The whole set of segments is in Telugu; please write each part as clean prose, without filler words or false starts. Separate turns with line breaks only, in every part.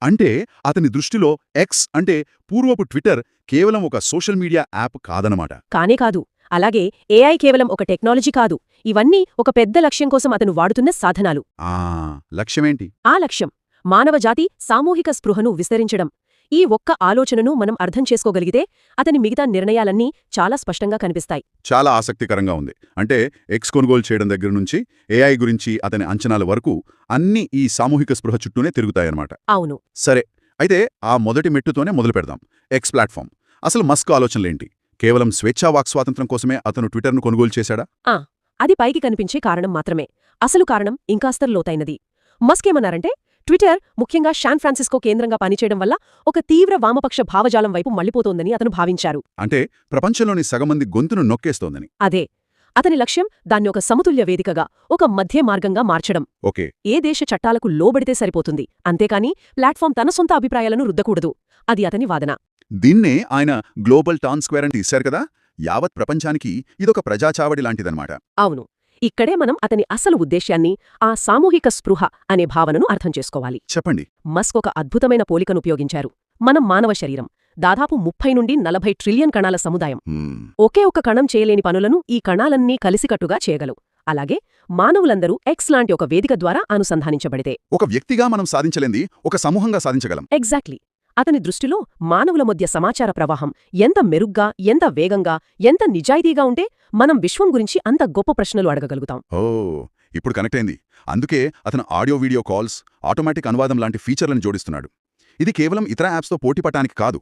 అంటే అతని దృష్టిలో ఎక్స్ అంటే పూర్వపు ట్విట్టర్ కేవలం ఒక సోషల్ మీడియా యాప్ కాదనమాట.
కానే కాదు. అలాగే ఏఐ కేవలం ఒక టెక్నాలజీ కాదు. ఇవన్నీ ఒక పెద్ద లక్ష్యం కోసం అతను వాడుతున్న సాధనాలు.
లక్ష్యమేంటి?
ఆ లక్ష్యం మానవజాతి సామూహిక స్పృహను విస్తరించడం. ఈ ఒక్క ఆలోచనను మనం అర్థం చేసుకోగలిగితే అతని మిగతా నిర్ణయాలన్నీ చాలా స్పష్టంగా కనిపిస్తాయి.
చాలా ఆసక్తికరంగా ఉంది. అంటే ఎక్స్ కొనుగోలు చేయడం దగ్గర నుంచి ఏఐ గురించి అతని అంచనాల వరకు అన్నీ ఈ సామూహిక స్పృహ చుట్టూనే తిరుగుతాయన్నమాట.
అవును.
సరే, అయితే ఆ మొదటి మెట్టుతోనే మొదలు పెడదాం. X platform. అసలు మస్క్ ఆలోచనలేంటి? కేవలం స్వేచ్ఛా వాక్స్వాతంత్రం కోసమే అతను ట్విట్టర్ను కొనుగోలు చేశాడా?
అది పైకి కనిపించే కారణం మాత్రమే. అసలు కారణం ఇంకాస్త లోతైనది. మస్క్ ఏమన్నారంటే, ట్విట్టర్ ముఖ్యంగా శాన్ ఫ్రాన్సిస్కో కేంద్రంగా పనిచేయడం వల్ల ఒక తీవ్ర వామపక్ష భావజాలం వైపు మళ్లిపోతోందని అతను భావించారు.
అంటే ప్రపంచంలోని సగమంది గొంతును నొక్కేస్తోందని.
అదే. అతని లక్ష్యం దాన్ని ఒక సమతుల్య వేదికగా, ఒక మధ్య మార్గంగా మార్చడం.
ఓకే.
ఏ దేశ చట్టాలకు లోబడితే సరిపోతుంది, అంతేకాని ప్లాట్ఫామ్ తన సొంత అభిప్రాయాలను రుద్దకూడదు. అది అతని వాదన.
దీన్నే ఆయన గ్లోబల్ టౌన్ స్క్వేర్ అని తీశారు కదా. యావత్ ప్రపంచానికి ఇదొక ప్రజాచావడి లాంటిదన్నమాట.
అవును. ఇక్కడే మనం అతని అసలు ఉద్దేశ్యాన్ని, ఆ సామూహిక స్పృహ అనే భావనను అర్థం చేసుకోవాలి.
చెప్పండి.
మస్క్ ఒక అద్భుతమైన పోలికను ఉపయోగించారు. మనం మానవ శరీరం దాదాపు 30 నుండి 40 ట్రిలియన్ కణాల సముదాయం. ఒకే ఒక కణం చేయలేని పనులను ఈ కణాలన్నీ కలిసికట్టుగా చేయగలవు. అలాగే మానవులందరూ ఎక్స్ లాంటి ఒక వేదిక ద్వారా అనుసంధానించబడితే
ఒక వ్యక్తిగా మనం సాధించలేంది ఒక సమూహంగా సాధించగలం.
ఎగ్జాక్ట్లీ. అతని దృష్టిలో మానవుల మధ్య సమాచార ప్రవాహం ఎంత మెరుగ్గా, ఎంత వేగంగా, ఎంత నిజాయితీగా ఉంటే మనం విశ్వం గురించి అంత గొప్ప ప్రశ్నలు అడగగలుగుతాం.
ఇప్పుడు కనెక్ట్ అయింది. అందుకే అతను ఆడియో వీడియో కాల్స్, ఆటోమేటిక్ అనువాదం లాంటి ఫీచర్లను జోడిస్తున్నాడు. ఇది కేవలం ఇతర యాప్స్తో పోటీపడటానికి కాదు.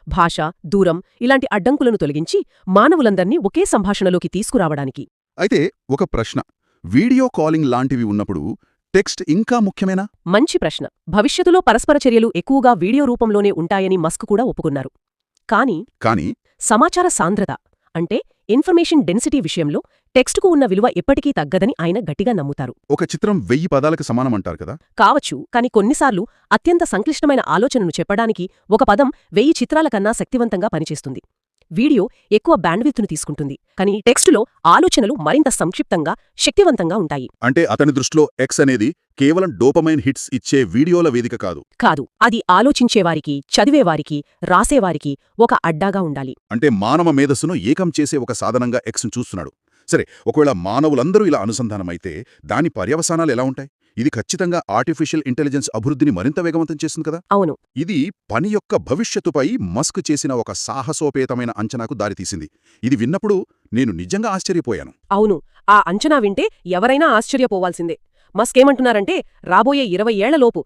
భాష, దూరం ఇలాంటి అడ్డంకులను తొలగించి మానవులందర్నీ ఒకే సంభాషణలోకి తీసుకురావడానికి. అయితే ఒక ప్రశ్న, వీడియో కాలింగ్ లాంటివి ఉన్నప్పుడు టెక్స్ట్ ఇంకా ముఖ్యమేనా?
మంచి ప్రశ్న. భవిష్యత్తులో పరస్పర చర్యలు ఎక్కువగా వీడియో రూపంలోనే ఉంటాయని మస్క్ కూడా ఒప్పుకున్నారు. కానీ సమాచార సాంద్రత అంటే ఇన్ఫర్మేషన్ డెన్సిటీ విషయంలో టెక్స్టుకు ఉన్న విలువ ఎప్పటికీ తగ్గదని ఆయన గట్టిగా నమ్ముతారు.
ఒక చిత్రం 1000 పదాలకు సమానమంటారు కదా.
కావచ్చు, కాని కొన్నిసార్లు అత్యంత సంక్లిష్టమైన ఆలోచనను చెప్పడానికి ఒక పదం 1000 చిత్రాల కన్నా శక్తివంతంగా పనిచేస్తుంది. వీడియో ఎక్కువ బ్యాండ్విడ్త్ను తీసుకుంటుంది, కానీ టెక్స్టులో ఆలోచనలు మరింత సంక్షిప్తంగా, శక్తివంతంగా ఉంటాయి.
అంటే అతని దృష్టిలో ఎక్స్ అనేది కేవలం డోపమైన్ హిట్స్ ఇచ్చే వీడియోల వేదిక కాదు.
అది ఆలోచించేవారికి, చదివేవారికి, రాసేవారికి ఒక అడ్డాగా ఉండాలి.
అంటే మానవ మేధస్సును ఏకం చేసే ఒక సాధనంగా ఎక్స్ను చూస్తున్నాడు. సరే, ఒకవేళ మానవులందరూ ఇలా అనుసంధానమైతే దాని పర్యవసానాలు ఎలా ఉంటాయి? ఇది ఖచ్చితంగా ఆర్టిఫిషియల్ ఇంటెలిజెన్స్ అభివృద్ధిని మరింత వేగవంతం చేస్తుంది కదా.
అవును.
ఇది పని యొక్క భవిష్యత్తుపై మస్క్ చేసిన ఒక సాహసోపేతమైన అంచనాకు దారితీసింది. ఇది విన్నప్పుడు నేను నిజంగా ఆశ్చర్యపోయాను.
అవును, ఆ అంచనా వింటే ఎవరైనా ఆశ్చర్యపోవాల్సిందే. మస్క్ ఏమంటున్నారంటే, రాబోయే 20 ఏళ్లలోపు